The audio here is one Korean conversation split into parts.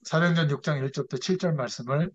사도행전 6장 1절부터 7절 말씀을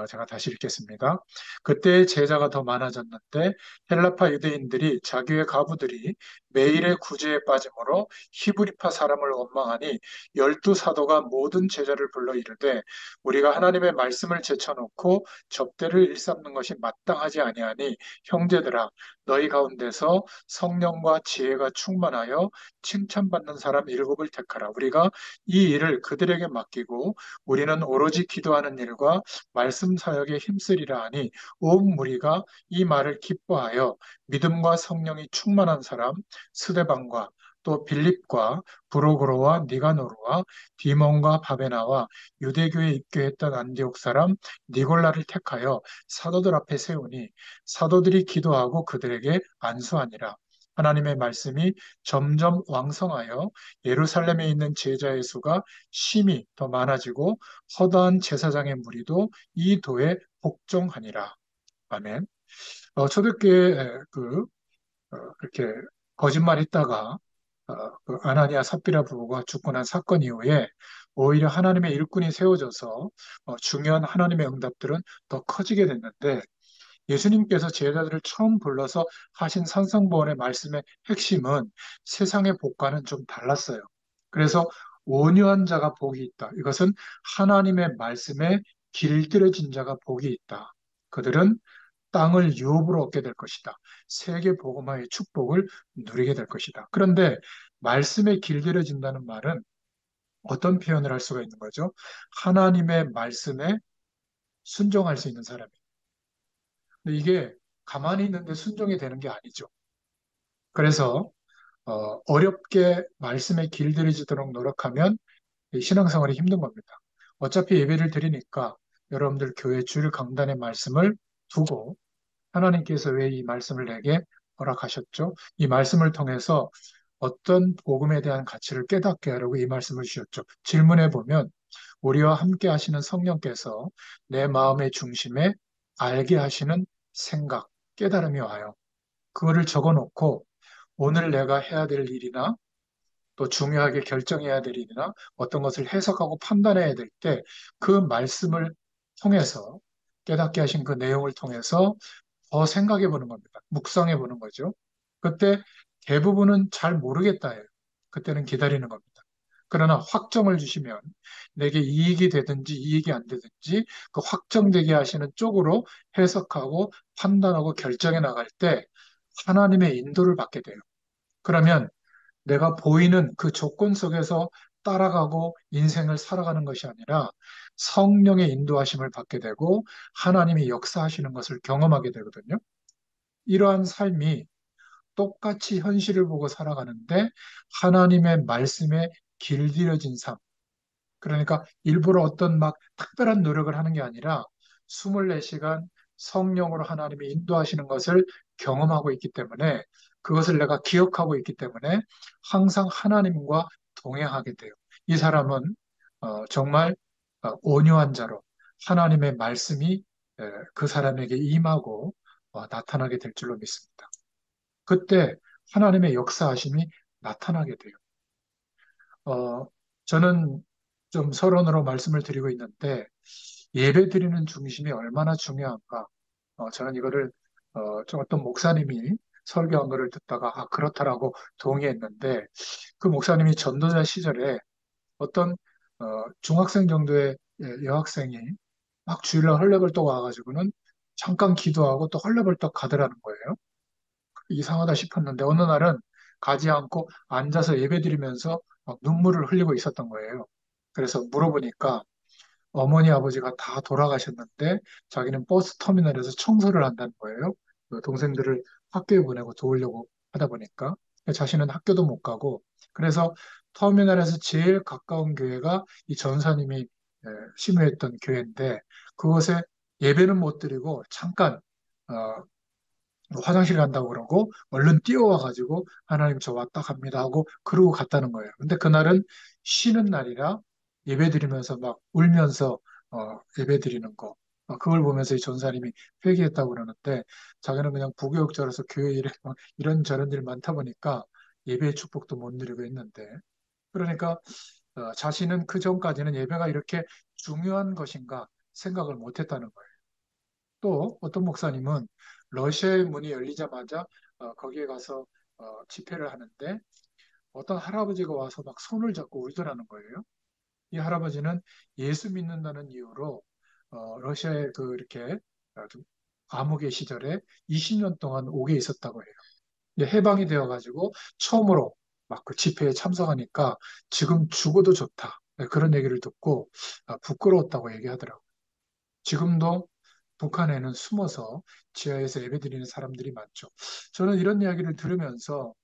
제가 다시 읽겠습니다. 그때 제자가 더 많아졌는데 헬라파 유대인들이 자기의 가부들이 매일의 구제에 빠짐으로 히브리파 사람을 원망하니 열두 사도가 모든 제자를 불러 이르되 우리가 하나님의 말씀을 제쳐놓고 접대를 일삼는 것이 마땅하지 아니하니 형제들아 너희 가운데서 성령과 지혜가 충만하여 칭찬받는 사람 일곱을 택하라. 우리가 이 일을 그들에게 맡기고 우리는 오로지 기도하는 일과 말씀 사역에 힘쓰리라 하니 온 무리가 이 말을 기뻐하여 믿음과 성령이 충만한 사람 스데반과 또 빌립과 브로그로와 니가노르와 디몬과 바베나와 유대교에 입교했던 안디옥 사람 니골라를 택하여 사도들 앞에 세우니 사도들이 기도하고 그들에게 안수하니라. 하나님의 말씀이 점점 왕성하여 예루살렘에 있는 제자의 수가 심히 더 많아지고 허다한 제사장의 무리도 이 도에 복종하니라. 아멘. 초대교회 그렇게 거짓말했다가 그 아나니아 삽비라 부부가 죽고 난 사건 이후에 오히려 하나님의 일꾼이 세워져서 중요한 하나님의 응답들은 더 커지게 됐는데 예수님께서 제자들을 처음 불러서 하신 산상보훈의 말씀의 핵심은 세상의 복과는 좀 달랐어요. 그래서 온유한 자가 복이 있다. 이것은 하나님의 말씀에 길들여진 자가 복이 있다. 그들은 땅을 유업으로 얻게 될 것이다. 세계 복음화의 축복을 누리게 될 것이다. 그런데 말씀에 길들여진다는 말은 어떤 표현을 할 수가 있는 거죠? 하나님의 말씀에 순종할 수 있는 사람이. 근데 이게 가만히 있는데 순종이 되는 게 아니죠. 그래서 어렵게 말씀에 길들여지도록 노력하면 이 신앙생활이 힘든 겁니다. 어차피 예배를 드리니까 여러분들 교회 주일 강단의 말씀을 두고 하나님께서 왜 이 말씀을 내게 허락하셨죠? 이 말씀을 통해서 어떤 복음에 대한 가치를 깨닫게 하려고 이 말씀을 주셨죠. 질문해 보면 우리와 함께 하시는 성령께서 내 마음의 중심에 알게 하시는 생각, 깨달음이 와요. 그거를 적어 놓고 오늘 내가 해야 될 일이나 또 중요하게 결정해야 될 일이나 어떤 것을 해석하고 판단해야 될 때 그 말씀을 통해서 깨닫게 하신 그 내용을 통해서 더 생각해 보는 겁니다. 묵상해 보는 거죠. 그때 대부분은 잘 모르겠다예요. 그때는 기다리는 겁니다. 그러나 확정을 주시면 내게 이익이 되든지 이익이 안 되든지 그 확정되게 하시는 쪽으로 해석하고 판단하고 결정해 나갈 때 하나님의 인도를 받게 돼요. 그러면 내가 보이는 그 조건 속에서 따라가고 인생을 살아가는 것이 아니라 성령의 인도하심을 받게 되고 하나님이 역사하시는 것을 경험하게 되거든요. 이러한 삶이 똑같이 현실을 보고 살아가는데 하나님의 말씀에 길들여진 삶. 그러니까 일부러 어떤 막 특별한 노력을 하는 게 아니라 24시간 성령으로 하나님이 인도하시는 것을 경험하고 있기 때문에 그것을 내가 기억하고 있기 때문에 항상 하나님과 동행하게 돼요. 이 사람은 정말 온유한 자로 하나님의 말씀이 그 사람에게 임하고 나타나게 될 줄로 믿습니다. 그때 하나님의 역사하심이 나타나게 돼요. 어, 저는 좀 서론으로 말씀을 드리고 있는데 예배 드리는 중심이 얼마나 중요한가. 저는 이거를 좀 어떤 목사님이 설교한 거를 듣다가 그렇다라고 동의했는데 그 목사님이 전도자 시절에 어떤 중학생 정도의 여학생이 막 주일날 헐레벌떡 와가지고는 잠깐 기도하고 또 헐레벌떡 가더라는 거예요. 이상하다 싶었는데 어느 날은 가지 않고 앉아서 예배드리면서 막 눈물을 흘리고 있었던 거예요. 그래서 물어보니까 어머니 아버지가 다 돌아가셨는데 자기는 버스 터미널에서 청소를 한다는 거예요. 그 동생들을 학교에 보내고 도우려고 하다 보니까 자신은 학교도 못 가고 그래서 터미널에서 제일 가까운 교회가 이 전사님이 심유했던 교회인데 그곳에 예배는 못 드리고 잠깐 어, 화장실 간다고 그러고 얼른 뛰어와가지고 하나님 저 왔다 갑니다 하고 그러고 갔다는 거예요. 근데 그날은 쉬는 날이라 예배 드리면서 막 울면서 예배 드리는 거. 그걸 보면서 이 전사님이 회개했다고 그러는데 자기는 그냥 부교육자로서 교회 일에 막 이런저런 일 많다 보니까 예배의 축복도 못 누리고 있는데 그러니까 자신은 그 전까지는 예배가 이렇게 중요한 것인가 생각을 못했다는 거예요. 또 어떤 목사님은 러시아의 문이 열리자마자 거기에 가서 집회를 하는데 어떤 할아버지가 와서 막 손을 잡고 울더라는 거예요. 이 할아버지는 예수 믿는다는 이유로 러시아에 그 이렇게 좀 암흑의 시절에 20년 동안 옥에 있었다고 해요. 근데 해방이 되어가지고 처음으로 막 그 집회에 참석하니까 지금 죽어도 좋다. 네, 그런 얘기를 듣고 부끄러웠다고 얘기하더라고요. 지금도 북한에는 숨어서 지하에서 예배드리는 사람들이 많죠. 저는 이런 이야기를 들으면서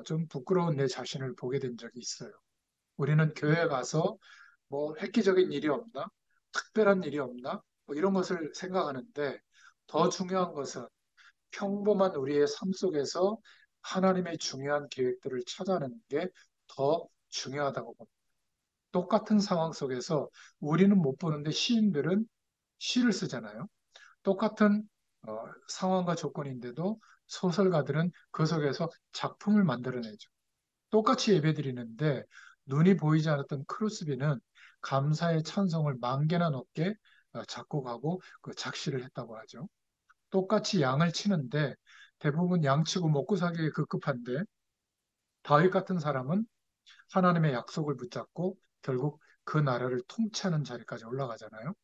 좀 부끄러운 내 자신을 보게 된 적이 있어요. 우리는 교회 가서 뭐 획기적인 일이 없나? 특별한 일이 없나? 뭐 이런 것을 생각하는데 더 중요한 것은 평범한 우리의 삶 속에서 하나님의 중요한 계획들을 찾아내는 게 더 중요하다고 봅니다. 똑같은 상황 속에서 우리는 못 보는데 시인들은 시를 쓰잖아요. 똑같은 상황과 조건인데도 소설가들은 그 속에서 작품을 만들어내죠. 똑같이 예배드리는데 눈이 보이지 않았던 크루스비는 감사의 찬송을 만 개나 넘게 작곡하고 그 작시를 했다고 하죠. 똑같이 양을 치는데 대부분 양치고 먹고 살기에 급급한데 다윗 같은 사람은 하나님의 약속을 붙잡고 결국 그 나라를 통치하는 자리까지 올라가잖아요.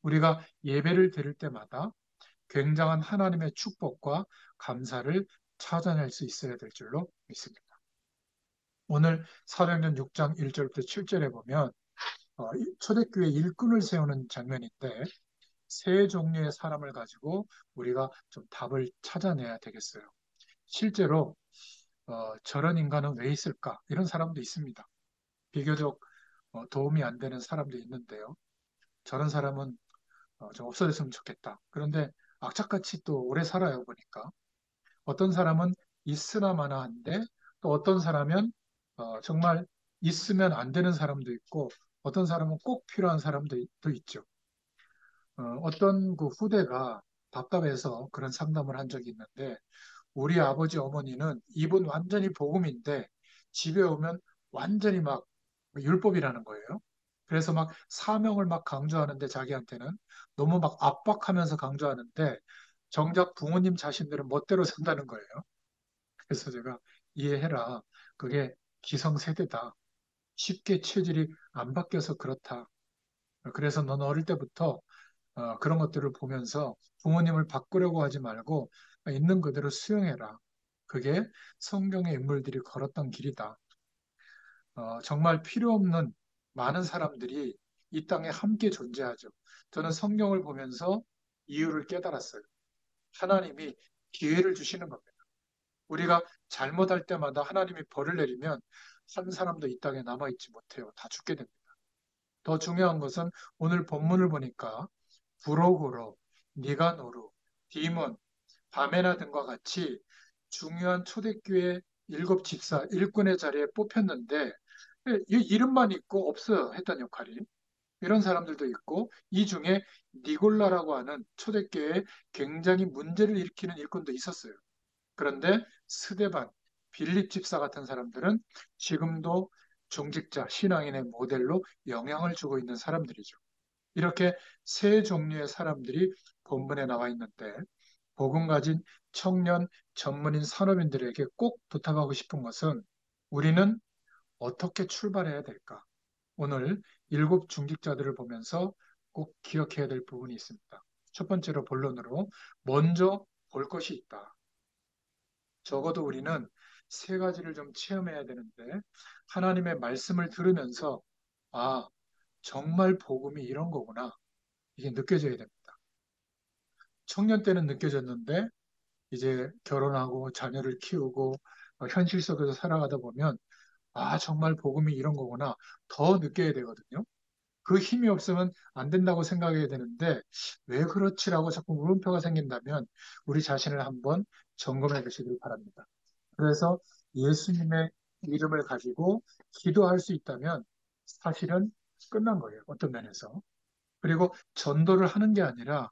우리가 예배를 드릴 때마다 굉장한 하나님의 축복과 감사를 찾아낼 수 있어야 될 줄로 믿습니다. 오늘 사도행전 6장 1절부터 7절에 보면 초대교회 일꾼을 세우는 장면인데 세 종류의 사람을 가지고 우리가 좀 답을 찾아내야 되겠어요. 실제로 저런 인간은 왜 있을까? 이런 사람도 있습니다. 비교적 도움이 안 되는 사람도 있는데요. 저런 사람은 좀 없어졌으면 좋겠다. 그런데 악착같이 또 오래 살아요 보니까 어떤 사람은 있으나 마나한데 또 어떤 사람은 정말 있으면 안 되는 사람도 있고 어떤 사람은 꼭 필요한 사람도 있죠. 어떤 그 후대가 답답해서 그런 상담을 한 적이 있는데 우리 아버지 어머니는 이분 완전히 복음인데 집에 오면 완전히 막 율법이라는 거예요. 그래서 막 사명을 막 강조하는데 자기한테는 너무 막 압박하면서 강조하는데 정작 부모님 자신들은 멋대로 산다는 거예요. 그래서 제가 이해해라. 그게 기성세대다. 쉽게 체질이 안 바뀌어서 그렇다. 그래서 넌 어릴 때부터 그런 것들을 보면서 부모님을 바꾸려고 하지 말고 있는 그대로 수용해라. 그게 성경의 인물들이 걸었던 길이다. 정말 필요 없는 많은 사람들이 이 땅에 함께 존재하죠. 저는 성경을 보면서 이유를 깨달았어요. 하나님이 기회를 주시는 겁니다. 우리가 잘못할 때마다 하나님이 벌을 내리면 한 사람도 이 땅에 남아있지 못해요. 다 죽게 됩니다. 더 중요한 것은 오늘 본문을 보니까 구로구로, 니가노루, 디몬, 바메나 등과 같이 중요한 초대교회 일곱 집사, 일꾼의 자리에 뽑혔는데 이 이름만 있고 없어요. 했던 역할이. 이런 사람들도 있고 이 중에 니골라라고 하는 초대교회에 굉장히 문제를 일으키는 일꾼도 있었어요. 그런데 스데반, 빌립 집사 같은 사람들은 지금도 중직자, 신앙인의 모델로 영향을 주고 있는 사람들이죠. 이렇게 세 종류의 사람들이 본문에 나와 있는데 복음 가진 청년 전문인 산업인들에게 꼭 부탁하고 싶은 것은 우리는 어떻게 출발해야 될까? 오늘 일곱 중직자들을 보면서 꼭 기억해야 될 부분이 있습니다. 첫 번째로 본론으로 먼저 볼 것이 있다. 적어도 우리는 세 가지를 좀 체험해야 되는데 하나님의 말씀을 들으면서 아, 정말 복음이 이런 거구나. 이게 느껴져야 됩니다. 청년 때는 느껴졌는데 이제 결혼하고 자녀를 키우고 현실 속에서 살아가다 보면 아, 정말 복음이 이런 거구나. 더 느껴야 되거든요. 그 힘이 없으면 안 된다고 생각해야 되는데 왜 그렇지라고 자꾸 물음표가 생긴다면 우리 자신을 한번 점검해 보시길 바랍니다. 그래서 예수님의 이름을 가지고 기도할 수 있다면 사실은 끝난 거예요. 어떤 면에서. 그리고 전도를 하는 게 아니라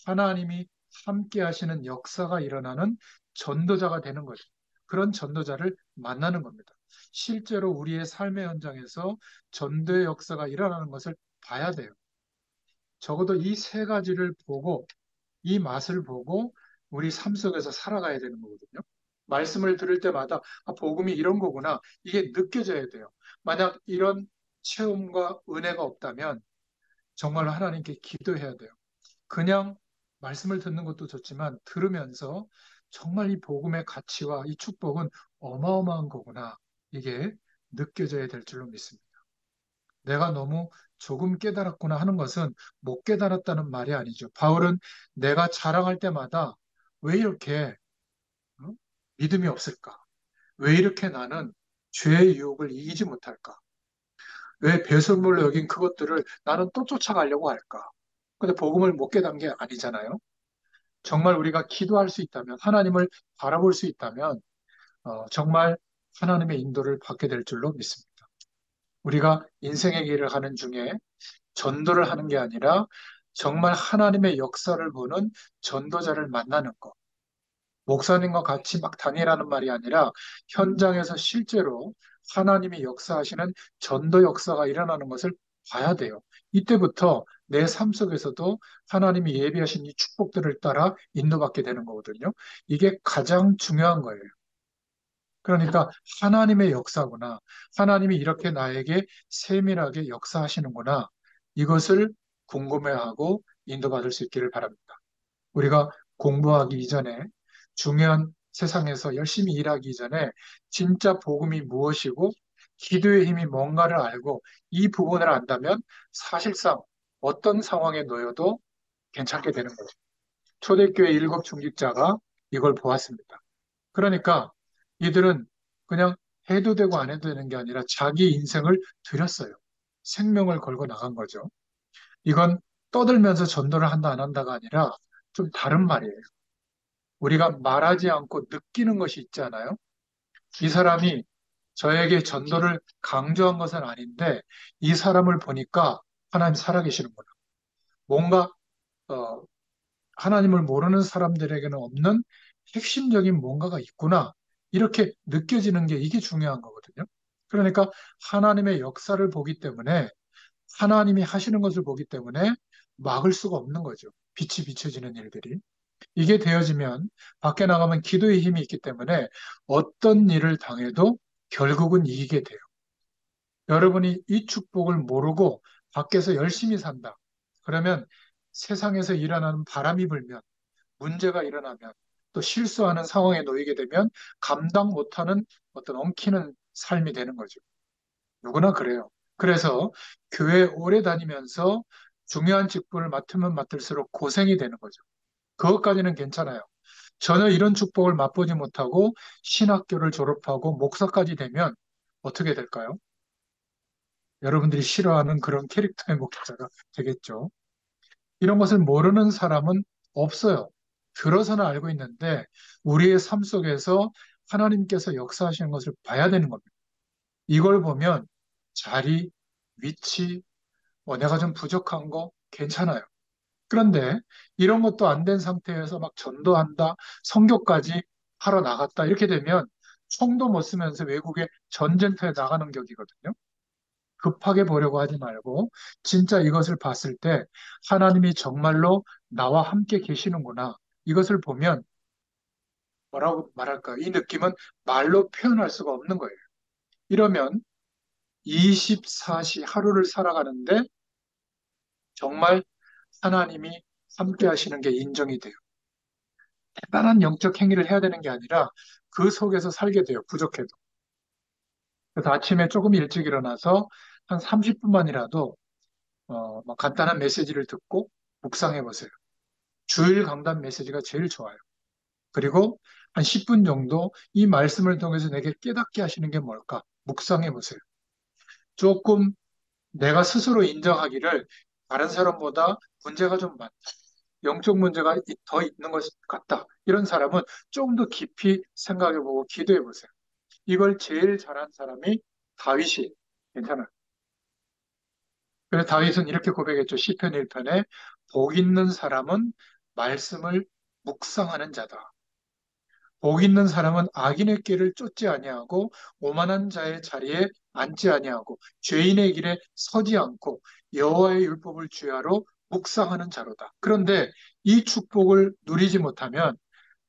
하나님이 함께 하시는 역사가 일어나는 전도자가 되는 거죠. 그런 전도자를 만나는 겁니다. 실제로 우리의 삶의 현장에서 전도의 역사가 일어나는 것을 봐야 돼요. 적어도 이 세 가지를 보고 이 맛을 보고 우리 삶 속에서 살아가야 되는 거거든요. 말씀을 들을 때마다 아, 복음이 이런 거구나. 이게 느껴져야 돼요. 만약 이런 체험과 은혜가 없다면 정말 하나님께 기도해야 돼요. 그냥 말씀을 듣는 것도 좋지만 들으면서 정말 이 복음의 가치와 이 축복은 어마어마한 거구나. 이게 느껴져야 될 줄로 믿습니다. 내가 너무 조금 깨달았구나 하는 것은 못 깨달았다는 말이 아니죠. 바울은 내가 자랑할 때마다 왜 이렇게 어? 믿음이 없을까? 왜 이렇게 나는 죄의 유혹을 이기지 못할까? 왜 배설물로 여긴 그것들을 나는 또 쫓아가려고 할까? 근데 복음을 못 깨달은 게 아니잖아요. 정말 우리가 기도할 수 있다면, 하나님을 바라볼 수 있다면, 정말 하나님의 인도를 받게 될 줄로 믿습니다. 우리가 인생의 길을 하는 중에 전도를 하는 게 아니라 정말 하나님의 역사를 보는 전도자를 만나는 것. 목사님과 같이 막 다니라는 말이 아니라 현장에서 실제로 하나님이 역사하시는 전도 역사가 일어나는 것을 봐야 돼요. 이때부터 내 삶 속에서도 하나님이 예비하신 이 축복들을 따라 인도받게 되는 거거든요. 이게 가장 중요한 거예요. 그러니까 하나님의 역사구나. 하나님이 이렇게 나에게 세밀하게 역사하시는구나. 이것을 궁금해하고 인도받을 수 있기를 바랍니다. 우리가 공부하기 이전에 중요한 세상에서 열심히 일하기 이전에 진짜 복음이 무엇이고 기도의 힘이 뭔가를 알고 이 부분을 안다면 사실상 어떤 상황에 놓여도 괜찮게 되는 거죠. 초대교회 일곱 중직자가 이걸 보았습니다. 그러니까 이들은 그냥 해도 되고 안 해도 되는 게 아니라 자기 인생을 드렸어요. 생명을 걸고 나간 거죠. 이건 떠들면서 전도를 한다 안 한다가 아니라 좀 다른 말이에요. 우리가 말하지 않고 느끼는 것이 있잖아요. 이 사람이 저에게 전도를 강조한 것은 아닌데 이 사람을 보니까 하나님 살아계시는구나. 뭔가 어, 하나님을 모르는 사람들에게는 없는 핵심적인 뭔가가 있구나. 이렇게 느껴지는 게 이게 중요한 거거든요. 그러니까 하나님의 역사를 보기 때문에 하나님이 하시는 것을 보기 때문에 막을 수가 없는 거죠. 빛이 비춰지는 일들이. 이게 되어지면 밖에 나가면 기도의 힘이 있기 때문에 어떤 일을 당해도 결국은 이기게 돼요. 여러분이 이 축복을 모르고 밖에서 열심히 산다. 그러면 세상에서 일어나는 바람이 불면 문제가 일어나면 또 실수하는 상황에 놓이게 되면 감당 못하는 어떤 엉키는 삶이 되는 거죠. 누구나 그래요. 그래서 교회 오래 다니면서 중요한 직분을 맡으면 맡을수록 고생이 되는 거죠. 그것까지는 괜찮아요. 전혀 이런 축복을 맛보지 못하고 신학교를 졸업하고 목사까지 되면 어떻게 될까요? 여러분들이 싫어하는 그런 캐릭터의 목사가 되겠죠. 이런 것을 모르는 사람은 없어요. 들어서는 알고 있는데 우리의 삶 속에서 하나님께서 역사하시는 것을 봐야 되는 겁니다. 이걸 보면 자리, 위치, 내가 좀 부족한 거 괜찮아요. 그런데 이런 것도 안 된 상태에서 막 전도한다, 선교까지 하러 나갔다 이렇게 되면 총도 못 쓰면서 외국에 전쟁터에 나가는 격이거든요. 급하게 보려고 하지 말고 진짜 이것을 봤을 때 하나님이 정말로 나와 함께 계시는구나. 이것을 보면 뭐라고 말할까? 이 느낌은 말로 표현할 수가 없는 거예요. 이러면 24시 하루를 살아가는데 정말 하나님이 함께 하시는 게 인정이 돼요. 대단한 영적 행위를 해야 되는 게 아니라 그 속에서 살게 돼요. 부족해도. 그래서 아침에 조금 일찍 일어나서 한 30분만이라도 뭐 간단한 메시지를 듣고 묵상해 보세요. 주일 강단 메시지가 제일 좋아요. 그리고 한 10분 정도 이 말씀을 통해서 내게 깨닫게 하시는 게 뭘까? 묵상해 보세요. 조금 내가 스스로 인정하기를 다른 사람보다 문제가 좀 많다. 영적 문제가 더 있는 것 같다. 이런 사람은 좀 더 깊이 생각해 보고 기도해 보세요. 이걸 제일 잘한 사람이 다윗이 괜찮아요. 그래서 다윗은 이렇게 고백했죠. 시편 1편에 복 있는 사람은 말씀을 묵상하는 자다. 복 있는 사람은 악인의 길을 쫓지 아니하고 오만한 자의 자리에 앉지 아니하고 죄인의 길에 서지 않고 여호와의 율법을 주야로 묵상하는 자로다. 그런데 이 축복을 누리지 못하면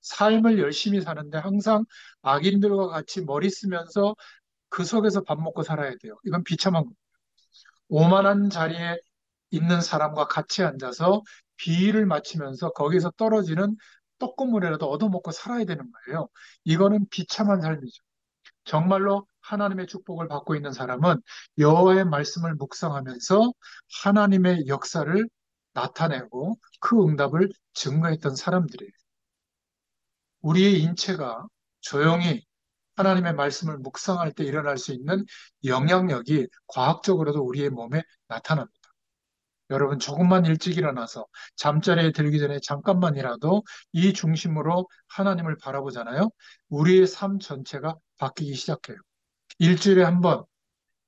삶을 열심히 사는데 항상 악인들과 같이 머리 쓰면서 그 속에서 밥 먹고 살아야 돼요. 이건 비참한 겁니다. 오만한 자리에 있는 사람과 같이 앉아서 비위를 맞추면서 거기서 떨어지는 떡고물이라도 얻어먹고 살아야 되는 거예요. 이거는 비참한 삶이죠. 정말로 하나님의 축복을 받고 있는 사람은 여호와의 말씀을 묵상하면서 하나님의 역사를 나타내고 그 응답을 증거했던 사람들이에요. 우리의 인체가 조용히 하나님의 말씀을 묵상할 때 일어날 수 있는 영향력이 과학적으로도 우리의 몸에 나타납니다. 여러분, 조금만 일찍 일어나서 잠자리에 들기 전에 잠깐만이라도 이 중심으로 하나님을 바라보잖아요. 우리의 삶 전체가 바뀌기 시작해요. 일주일에 한 번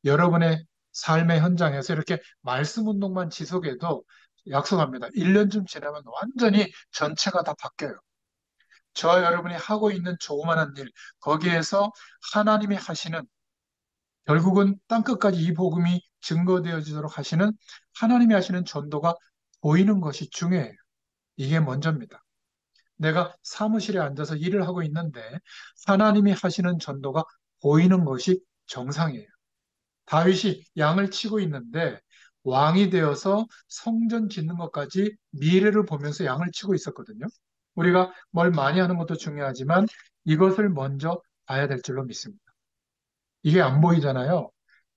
여러분의 삶의 현장에서 이렇게 말씀 운동만 지속해도 약속합니다. 1년쯤 지나면 완전히 전체가 다 바뀌어요. 저와 여러분이 하고 있는 조그마한 일, 거기에서 하나님이 하시는, 결국은 땅끝까지 이 복음이 증거되어지도록 하시는 하나님이 하시는 전도가 보이는 것이 중요해요. 이게 먼저입니다. 내가 사무실에 앉아서 일을 하고 있는데 하나님이 하시는 전도가 보이는 것이 정상이에요. 다윗이 양을 치고 있는데 왕이 되어서 성전 짓는 것까지 미래를 보면서 양을 치고 있었거든요. 우리가 뭘 많이 하는 것도 중요하지만 이것을 먼저 봐야 될 줄로 믿습니다. 이게 안 보이잖아요.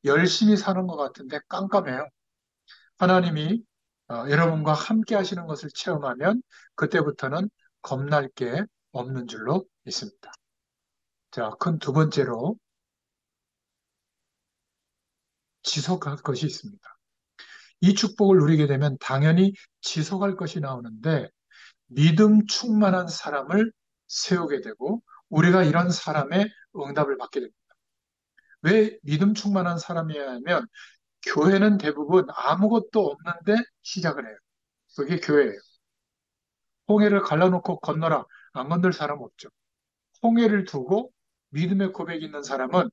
열심히 사는 것 같은데 깜깜해요. 하나님이 여러분과 함께 하시는 것을 체험하면 그때부터는 겁날 게 없는 줄로 믿습니다. 자, 큰 두 번째로 지속할 것이 있습니다. 이 축복을 누리게 되면 당연히 지속할 것이 나오는데 믿음 충만한 사람을 세우게 되고 우리가 이런 사람의 응답을 받게 됩니다. 왜 믿음 충만한 사람이어야 하면 교회는 대부분 아무것도 없는데 시작을 해요. 그게 교회예요. 홍해를 갈라놓고 건너라. 안 건널 사람 없죠. 홍해를 두고 믿음의 고백이 있는 사람은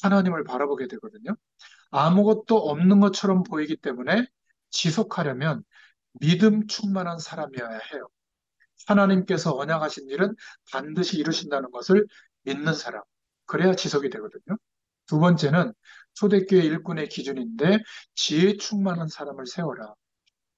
하나님을 바라보게 되거든요. 아무것도 없는 것처럼 보이기 때문에 지속하려면 믿음 충만한 사람이어야 해요. 하나님께서 언약하신 일은 반드시 이루신다는 것을 믿는 사람. 그래야 지속이 되거든요. 두 번째는 초대교회 일꾼의 기준인데 지혜 충만한 사람을 세워라.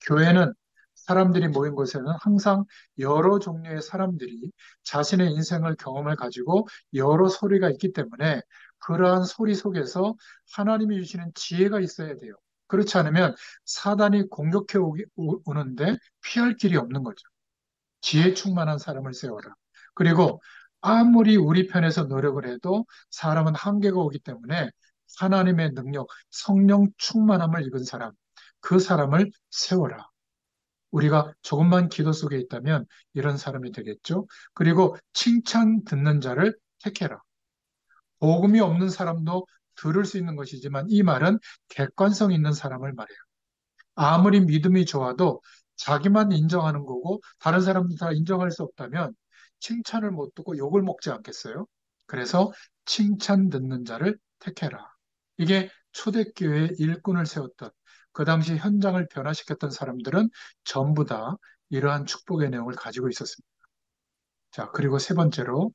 교회는 사람들이 모인 곳에는 항상 여러 종류의 사람들이 자신의 인생을 경험을 가지고 여러 소리가 있기 때문에 그러한 소리 속에서 하나님이 주시는 지혜가 있어야 돼요. 그렇지 않으면 사단이 공격해 오는데 피할 길이 없는 거죠. 지혜 충만한 사람을 세워라. 그리고 아무리 우리 편에서 노력을 해도 사람은 한계가 오기 때문에 하나님의 능력, 성령 충만함을 입은 사람, 그 사람을 세워라. 우리가 조금만 기도 속에 있다면 이런 사람이 되겠죠. 그리고 칭찬 듣는 자를 택해라. 복음이 없는 사람도 들을 수 있는 것이지만 이 말은 객관성 있는 사람을 말해요. 아무리 믿음이 좋아도 자기만 인정하는 거고 다른 사람들 다 인정할 수 없다면 칭찬을 못 듣고 욕을 먹지 않겠어요? 그래서 칭찬 듣는 자를 택해라. 이게 초대교회의 일꾼을 세웠던 그 당시 현장을 변화시켰던 사람들은 전부 다 이러한 축복의 내용을 가지고 있었습니다. 자, 그리고 세 번째로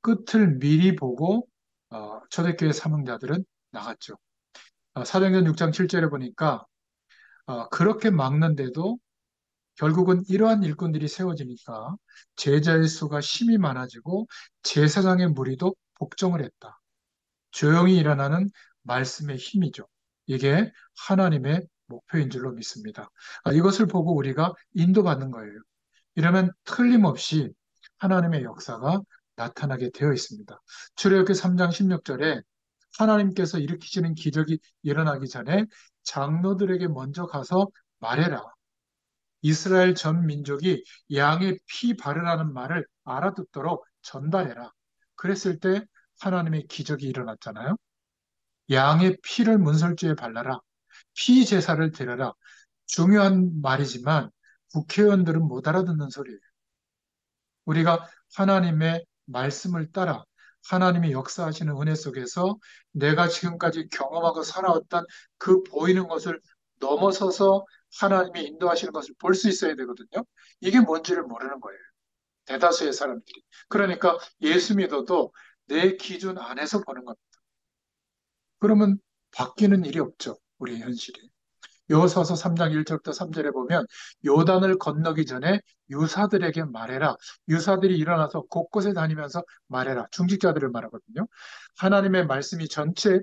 끝을 미리 보고 초대교회 사명자들은 나갔죠. 사도행전 6장 7절에 보니까 그렇게 막는데도 결국은 이러한 일꾼들이 세워지니까 제자의 수가 심히 많아지고 제사장의 무리도 복종을 했다. 조용히 일어나는 말씀의 힘이죠. 이게 하나님의 목표인 줄로 믿습니다. 이것을 보고 우리가 인도받는 거예요. 이러면 틀림없이 하나님의 역사가 나타나게 되어 있습니다. 출애굽기 3장 16절에 하나님께서 일으키시는 기적이 일어나기 전에 장로들에게 먼저 가서 말해라. 이스라엘 전 민족이 양의 피 바르라는 말을 알아듣도록 전달해라. 그랬을 때 하나님의 기적이 일어났잖아요. 양의 피를 문설주에 발라라. 피 제사를 드려라. 중요한 말이지만 국회의원들은 못 알아듣는 소리예요. 우리가 하나님의 말씀을 따라 하나님이 역사하시는 은혜 속에서 내가 지금까지 경험하고 살아왔던 그 보이는 것을 넘어서서 하나님이 인도하시는 것을 볼 수 있어야 되거든요. 이게 뭔지를 모르는 거예요. 대다수의 사람들이. 그러니까 예수 믿어도 내 기준 안에서 보는 겁니다. 그러면 바뀌는 일이 없죠. 우리 현실이. 여호수아서 3장 1절부터 3절에 보면 요단을 건너기 전에 유사들에게 말해라. 유사들이 일어나서 곳곳에 다니면서 말해라. 중직자들을 말하거든요. 하나님의 말씀이 전체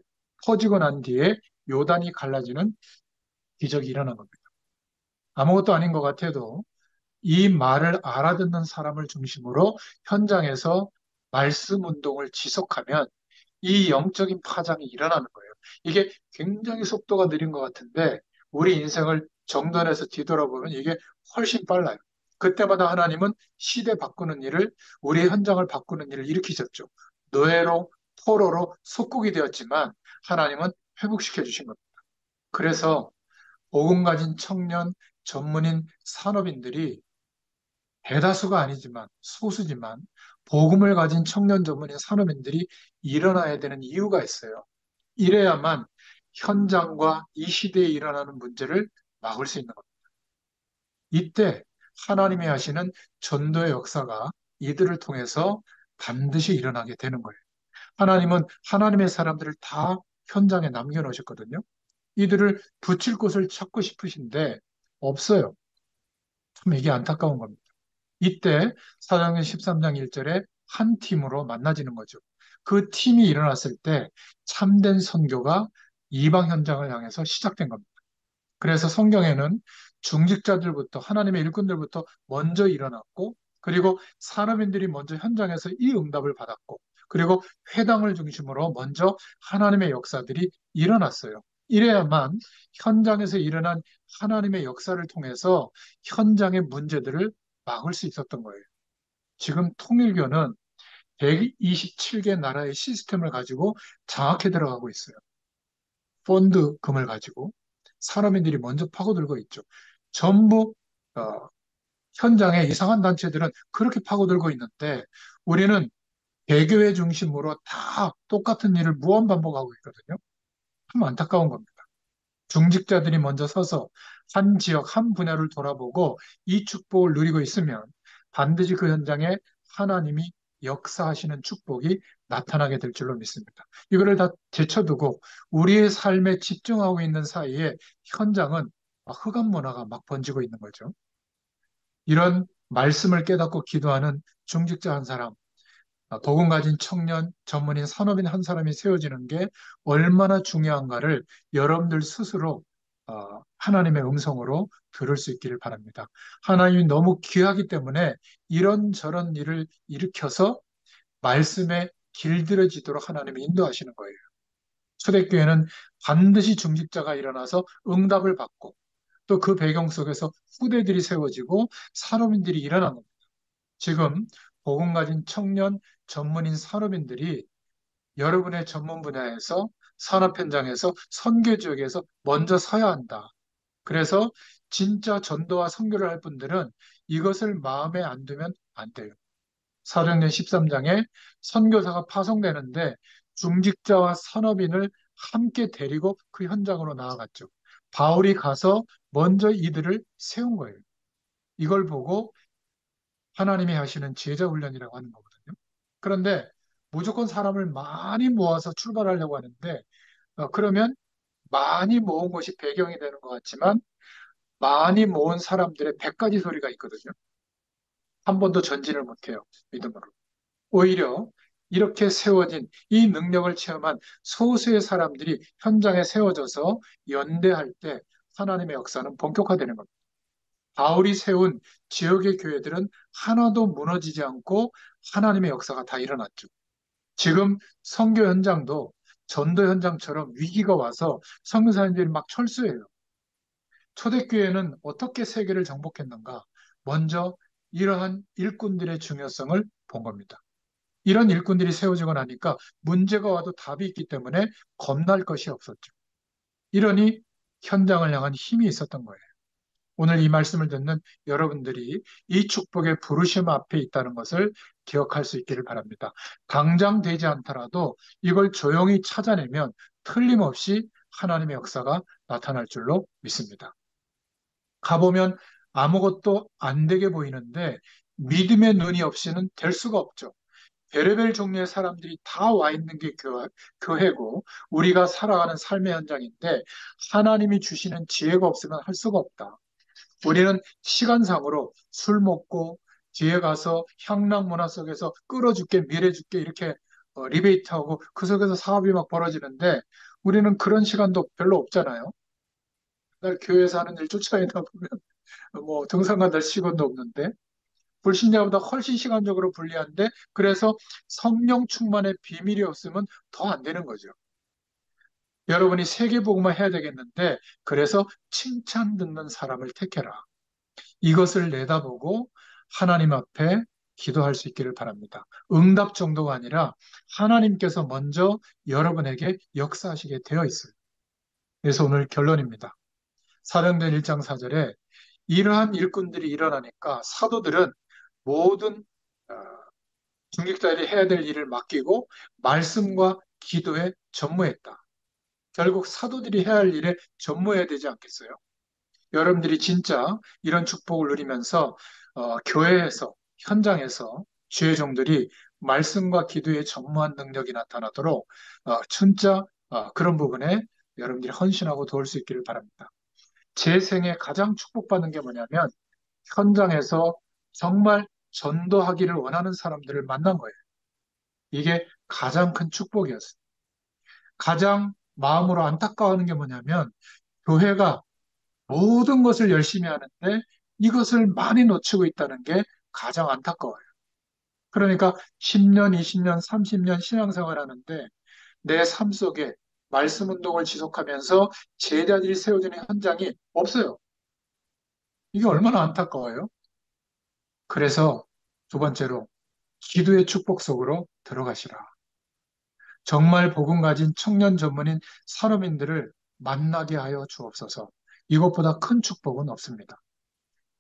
퍼지고 난 뒤에 요단이 갈라지는 기적이 일어난 겁니다. 아무것도 아닌 것 같아도 이 말을 알아듣는 사람을 중심으로 현장에서 말씀 운동을 지속하면 이 영적인 파장이 일어나는 거예요. 이게 굉장히 속도가 느린 것 같은데 우리 인생을 정돈해서 뒤돌아보면 이게 훨씬 빨라요. 그때마다 하나님은 시대 바꾸는 일을, 우리 현장을 바꾸는 일을 일으키셨죠. 노예로, 포로로 속국이 되었지만 하나님은 회복시켜 주신 겁니다. 그래서 복음 가진 청년, 전문인, 산업인들이 대다수가 아니지만 소수지만 복음을 가진 청년 전문인 산업인들이 일어나야 되는 이유가 있어요. 이래야만 현장과 이 시대에 일어나는 문제를 막을 수 있는 겁니다. 이때 하나님이 하시는 전도의 역사가 이들을 통해서 반드시 일어나게 되는 거예요. 하나님은 하나님의 사람들을 다 현장에 남겨놓으셨거든요. 이들을 붙일 곳을 찾고 싶으신데 없어요. 참 이게 안타까운 겁니다. 이때 사도행전 13장 1절에 한 팀으로 만나지는 거죠. 그 팀이 일어났을 때 참된 선교가 이방 현장을 향해서 시작된 겁니다. 그래서 성경에는 중직자들부터 하나님의 일꾼들부터 먼저 일어났고 그리고 산업인들이 먼저 현장에서 이 응답을 받았고 그리고 회당을 중심으로 먼저 하나님의 역사들이 일어났어요. 이래야만 현장에서 일어난 하나님의 역사를 통해서 현장의 문제들을 막을 수 있었던 거예요. 지금 통일교는 127개 나라의 시스템을 가지고 장악해 들어가고 있어요. 펀드금을 가지고 산업인들이 먼저 파고들고 있죠. 전부 어, 현장에 이상한 단체들은 그렇게 파고들고 있는데 우리는 개교회 중심으로 다 똑같은 일을 무한반복하고 있거든요. 참 안타까운 겁니다. 중직자들이 먼저 서서 한 지역, 한 분야를 돌아보고 이 축복을 누리고 있으면 반드시 그 현장에 하나님이 역사하시는 축복이 나타나게 될 줄로 믿습니다. 이거를 다 제쳐두고 우리의 삶에 집중하고 있는 사이에 현장은 흑암 문화가 막 번지고 있는 거죠. 이런 말씀을 깨닫고 기도하는 중직자 한 사람, 복음 가진 청년, 전문인, 산업인 한 사람이 세워지는 게 얼마나 중요한가를 여러분들 스스로 하나님의 음성으로 들을 수 있기를 바랍니다. 하나님이 너무 귀하기 때문에 이런저런 일을 일으켜서 말씀에 길들여지도록 하나님이 인도하시는 거예요. 초대교회는 반드시 중직자가 일어나서 응답을 받고 또 그 배경 속에서 후대들이 세워지고 산업인들이 일어난 겁니다. 지금 복음 가진 청년 전문인 산업인들이 여러분의 전문 분야에서 산업 현장에서 선교 지역에서 먼저 서야 한다. 그래서 진짜 전도와 선교를 할 분들은 이것을 마음에 안 두면 안 돼요. 사도행전 13장에 선교사가 파송되는데 중직자와 산업인을 함께 데리고 그 현장으로 나아갔죠. 바울이 가서 먼저 이들을 세운 거예요. 이걸 보고 하나님이 하시는 제자 훈련이라고 하는 거거든요. 그런데 무조건 사람을 많이 모아서 출발하려고 하는데 그러면 많이 모은 것이 배경이 되는 것 같지만 많이 모은 사람들의 100가지 소리가 있거든요. 한 번도 전진을 못해요. 믿음으로. 오히려 이렇게 세워진 이 능력을 체험한 소수의 사람들이 현장에 세워져서 연대할 때 하나님의 역사는 본격화되는 겁니다. 바울이 세운 지역의 교회들은 하나도 무너지지 않고 하나님의 역사가 다 일어났죠. 지금 선교 현장도 전도 현장처럼 위기가 와서 선교사님들이 막 철수해요. 초대교회는 어떻게 세계를 정복했는가? 먼저 이러한 일꾼들의 중요성을 본 겁니다. 이런 일꾼들이 세워지고 나니까 문제가 와도 답이 있기 때문에 겁날 것이 없었죠. 이러니 현장을 향한 힘이 있었던 거예요. 오늘 이 말씀을 듣는 여러분들이 이 축복의 부르심 앞에 있다는 것을 기억할 수 있기를 바랍니다. 당장 되지 않더라도 이걸 조용히 찾아내면 틀림없이 하나님의 역사가 나타날 줄로 믿습니다. 가보면 아무것도 안 되게 보이는데 믿음의 눈이 없이는 될 수가 없죠. 별의별 종류의 사람들이 다 와 있는 게 교회고 우리가 살아가는 삶의 현장인데 하나님이 주시는 지혜가 없으면 할 수가 없다. 우리는 시간상으로 술 먹고 뒤에 가서 향락 문화 속에서 끌어줄게, 밀어줄게 이렇게 리베이트하고 그 속에서 사업이 막 벌어지는데 우리는 그런 시간도 별로 없잖아요. 날 교회에서 하는 일 쫓아내다 보면 뭐 등산간 날 시간도 없는데 불신자보다 훨씬 시간적으로 불리한데 그래서 성령 충만의 비밀이 없으면 더 안 되는 거죠. 여러분이 세계복음화 해야 되겠는데 그래서 칭찬 듣는 사람을 택해라. 이것을 내다보고 하나님 앞에 기도할 수 있기를 바랍니다. 응답 정도가 아니라 하나님께서 먼저 여러분에게 역사하시게 되어 있어요. 그래서 오늘 결론입니다. 사도행전 1장 4절에 이러한 일꾼들이 일어나니까 사도들은 모든 어, 중직자들이 해야 될 일을 맡기고 말씀과 기도에 전무했다. 결국 사도들이 해야 할 일에 전무해야 되지 않겠어요? 여러분들이 진짜 이런 축복을 누리면서 교회에서 현장에서 주의 종들이 말씀과 기도에 전무한 능력이 나타나도록 진짜 그런 부분에 여러분들이 헌신하고 도울 수 있기를 바랍니다. 제 생에 가장 축복받는 게 뭐냐면 현장에서 정말 전도하기를 원하는 사람들을 만난 거예요. 이게 가장 큰 축복이었어요. 가장 마음으로 안타까워하는 게 뭐냐면 교회가 모든 것을 열심히 하는데 이것을 많이 놓치고 있다는 게 가장 안타까워요. 그러니까 10년, 20년, 30년 신앙생활 하는데 내 삶 속에 말씀 운동을 지속하면서 제자들이 세워지는 현장이 없어요. 이게 얼마나 안타까워요. 그래서 두 번째로 기도의 축복 속으로 들어가시라. 정말 복음 가진 청년 전문인 산업인들을 만나게 하여 주옵소서. 이것보다 큰 축복은 없습니다.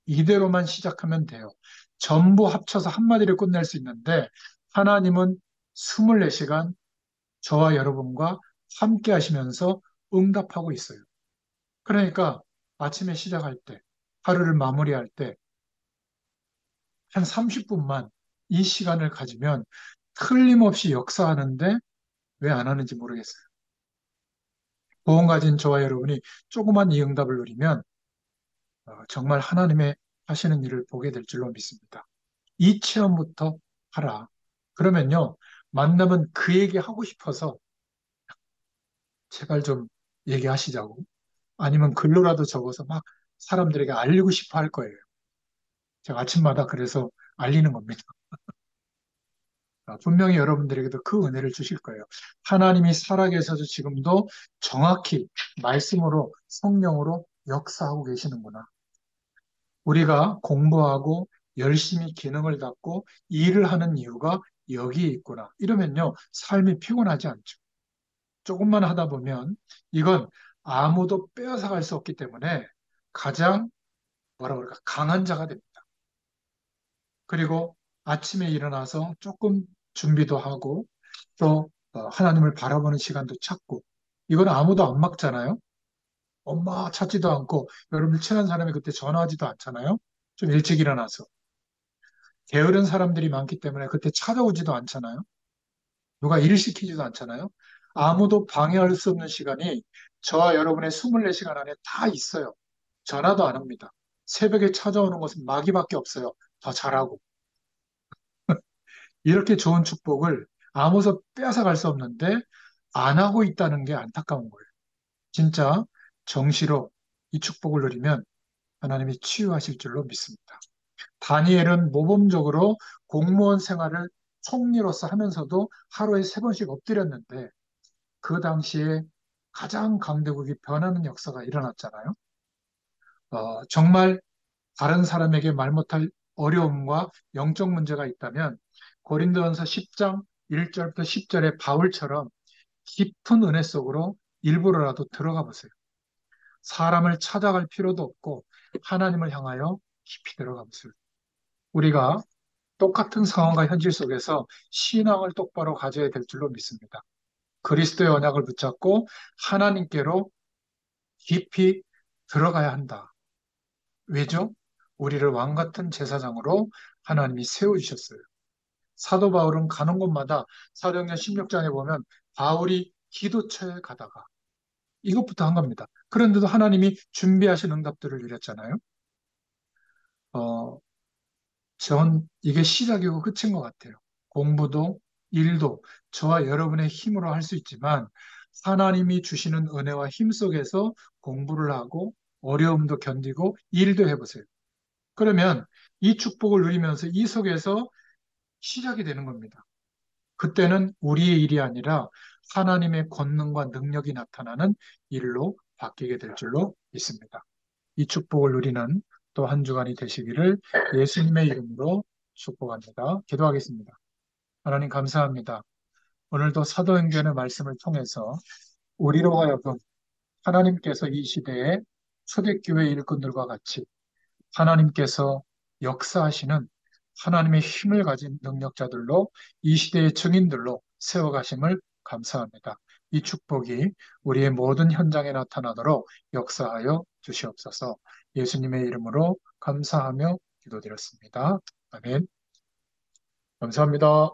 이대로만 시작하면 돼요. 전부 합쳐서 한마디를 끝낼 수 있는데 하나님은 24시간 저와 여러분과 함께 하시면서 응답하고 있어요. 그러니까 아침에 시작할 때, 하루를 마무리할 때 한 30분만 이 시간을 가지면 틀림없이 역사하는데 왜 안 하는지 모르겠어요. 보험 가진 저와 여러분이 조그만 이 응답을 누리면 정말 하나님의 하시는 일을 보게 될 줄로 믿습니다. 이 체험부터 하라. 그러면요, 만나면 그 얘기 하고 싶어서 제발 좀 얘기하시자고. 아니면 글로라도 적어서 막 사람들에게 알리고 싶어 할 거예요. 제가 아침마다 그래서 알리는 겁니다. 분명히 여러분들에게도 그 은혜를 주실 거예요. 하나님이 살아계셔서 지금도 정확히 말씀으로 성령으로 역사하고 계시는구나. 우리가 공부하고 열심히 기능을 닫고 일을 하는 이유가 여기에 있구나. 이러면요, 삶이 피곤하지 않죠. 조금만 하다 보면 이건 아무도 빼앗아갈 수 없기 때문에 가장 뭐라 그럴까 강한 자가 됩니다. 그리고 아침에 일어나서 조금 준비도 하고 또 하나님을 바라보는 시간도 찾고 이건 아무도 안 막잖아요. 엄마 찾지도 않고 여러분들 친한 사람이 그때 전화하지도 않잖아요. 좀 일찍 일어나서 게으른 사람들이 많기 때문에 그때 찾아오지도 않잖아요. 누가 일을 시키지도 않잖아요. 아무도 방해할 수 없는 시간이 저와 여러분의 24시간 안에 다 있어요. 전화도 안 합니다. 새벽에 찾아오는 것은 마귀밖에 없어요. 더 잘하고. 이렇게 좋은 축복을 아무서 빼앗아갈 수 없는데 안 하고 있다는 게 안타까운 거예요. 진짜 정시로 이 축복을 누리면 하나님이 치유하실 줄로 믿습니다. 다니엘은 모범적으로 공무원 생활을 총리로서 하면서도 하루에 3번씩 엎드렸는데 그 당시에 가장 강대국이 변하는 역사가 일어났잖아요. 정말 다른 사람에게 말 못할 어려움과 영적 문제가 있다면 고린도전서 10장 1절부터 10절의 바울처럼 깊은 은혜 속으로 일부러라도 들어가 보세요. 사람을 찾아갈 필요도 없고 하나님을 향하여 깊이 들어가 보세요. 우리가 똑같은 상황과 현실 속에서 신앙을 똑바로 가져야 될 줄로 믿습니다. 그리스도의 언약을 붙잡고 하나님께로 깊이 들어가야 한다. 왜죠? 우리를 왕 같은 제사장으로 하나님이 세워주셨어요. 사도 바울은 가는 곳마다 사도행전 16장에 보면 바울이 기도처에 가다가 이것부터 한 겁니다. 그런데도 하나님이 준비하신 응답들을 누렸잖아요. 어, 전 이게 시작이고 끝인 것 같아요. 공부도 일도 저와 여러분의 힘으로 할 수 있지만 하나님이 주시는 은혜와 힘 속에서 공부를 하고 어려움도 견디고 일도 해보세요. 그러면 이 축복을 누리면서 이 속에서 시작이 되는 겁니다. 그때는 우리의 일이 아니라 하나님의 권능과 능력이 나타나는 일로 바뀌게 될 줄로 믿습니다. 이 축복을 누리는 또 한 주간이 되시기를 예수님의 이름으로 축복합니다. 기도하겠습니다. 하나님 감사합니다. 오늘도 사도행전의 말씀을 통해서 우리로 하여금 하나님께서 이 시대에 초대교회 일꾼들과 같이 하나님께서 역사하시는 하나님의 힘을 가진 능력자들로 이 시대의 증인들로 세워가심을 감사합니다. 이 축복이 우리의 모든 현장에 나타나도록 역사하여 주시옵소서. 예수님의 이름으로 감사하며 기도드렸습니다. 아멘. 감사합니다.